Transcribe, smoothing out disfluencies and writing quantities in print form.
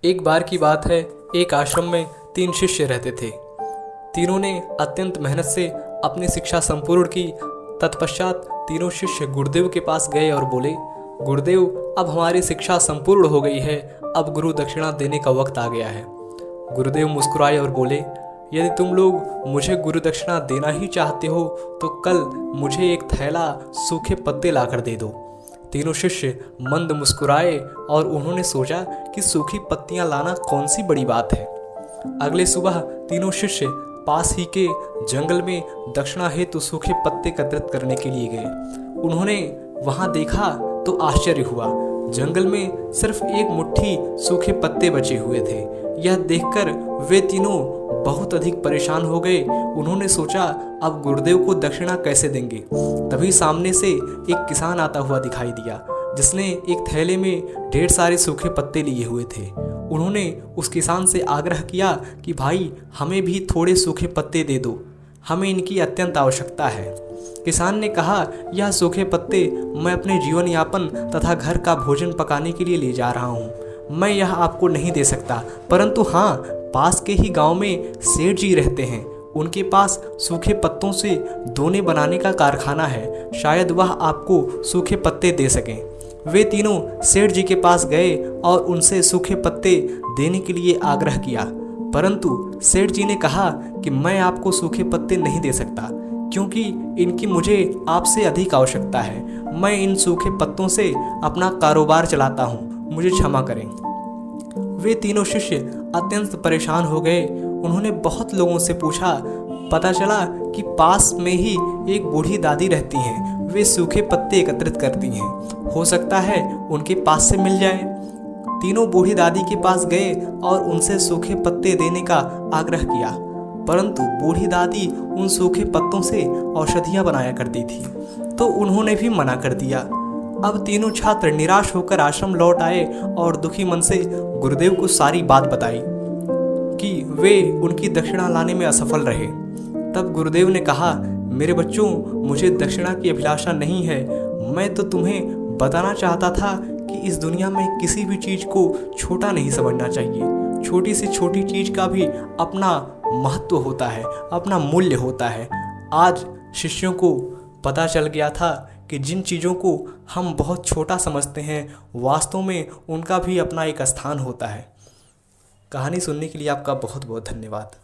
एक बार की बात है, एक आश्रम में 3 शिष्य रहते थे। तीनों ने अत्यंत मेहनत से अपनी शिक्षा संपूर्ण की। तत्पश्चात तीनों शिष्य गुरुदेव के पास गए और बोले, गुरुदेव, अब हमारी शिक्षा संपूर्ण हो गई है, अब गुरु दक्षिणा देने का वक्त आ गया है। गुरुदेव मुस्कुराए और बोले, यदि तुम लोग मुझे गुरु दक्षिणा देना ही चाहते हो तो कल मुझे एक थैला सूखे पत्ते लाकर दे दो। तीनों शिष्य मंद मुस्कुराए और उन्होंने सोचा कि सूखी पत्तियां लाना कौन सी बड़ी बात है। अगले सुबह तीनों शिष्य पास ही के जंगल में दक्षिणा हेतु सूखे पत्ते एकत्रित करने के लिए गए। उन्होंने वहां देखा तो आश्चर्य हुआ। जंगल में सिर्फ एक मुट्ठी सूखे पत्ते बचे हुए थे। यह देखकर वे तीनों बहुत अधिक परेशान हो गए। उन्होंने सोचा, अब गुरुदेव को दक्षिणा कैसे देंगे। तभी सामने से एक किसान आता हुआ दिखाई दिया, जिसने एक थैले में ढेर सारे सूखे पत्ते लिए हुए थे। उन्होंने उस किसान से आग्रह किया कि भाई, हमें भी थोड़े सूखे पत्ते दे दो, हमें इनकी अत्यंत आवश्यकता है। किसान ने कहा, यह सूखे पत्ते मैं अपने जीवन यापन तथा घर का भोजन पकाने के लिए ले जा रहा हूँ। मैं यह आपको नहीं दे सकता, परंतु हाँ, पास के ही गांव में सेठ जी रहते हैं। उनके पास सूखे पत्तों से दोने बनाने का कारखाना है, शायद वह आपको सूखे पत्ते दे सकें। वे तीनों सेठ जी के पास गए और उनसे सूखे पत्ते देने के लिए आग्रह किया, परंतु सेठ जी ने कहा कि मैं आपको सूखे पत्ते नहीं दे सकता, क्योंकि इनकी मुझे आपसे अधिक आवश्यकता है। मैं इन सूखे पत्तों से अपना कारोबार चलाता हूँ, मुझे क्षमा करें। वे तीनों शिष्य अत्यंत परेशान हो गए। उन्होंने बहुत लोगों से पूछा। पता चला कि पास में ही एक बूढ़ी दादी रहती हैं। वे सूखे पत्ते एकत्रित करती हैं, हो सकता है उनके पास से मिल जाए। तीनों बूढ़ी दादी के पास गए और उनसे सूखे पत्ते देने का आग्रह किया, परंतु बूढ़ी दादी उन सूखे पत्तों से औषधियाँ बनाया करती थी, तो उन्होंने भी मना कर दिया। अब तीनों छात्र निराश होकर आश्रम लौट आए और दुखी मन से गुरुदेव को सारी बात बताई कि वे उनकी दक्षिणा लाने में असफल रहे। तब गुरुदेव ने कहा, मेरे बच्चों, मुझे दक्षिणा की अभिलाषा नहीं है। मैं तो तुम्हें बताना चाहता था कि इस दुनिया में किसी भी चीज़ को छोटा नहीं समझना चाहिए। छोटी से छोटी चीज़ का भी अपना महत्व होता है, अपना मूल्य होता है। आज शिष्यों को पता चल गया था कि जिन चीज़ों को हम बहुत छोटा समझते हैं, वास्तव में उनका भी अपना एक स्थान होता है। कहानी सुनने के लिए आपका बहुत बहुत धन्यवाद।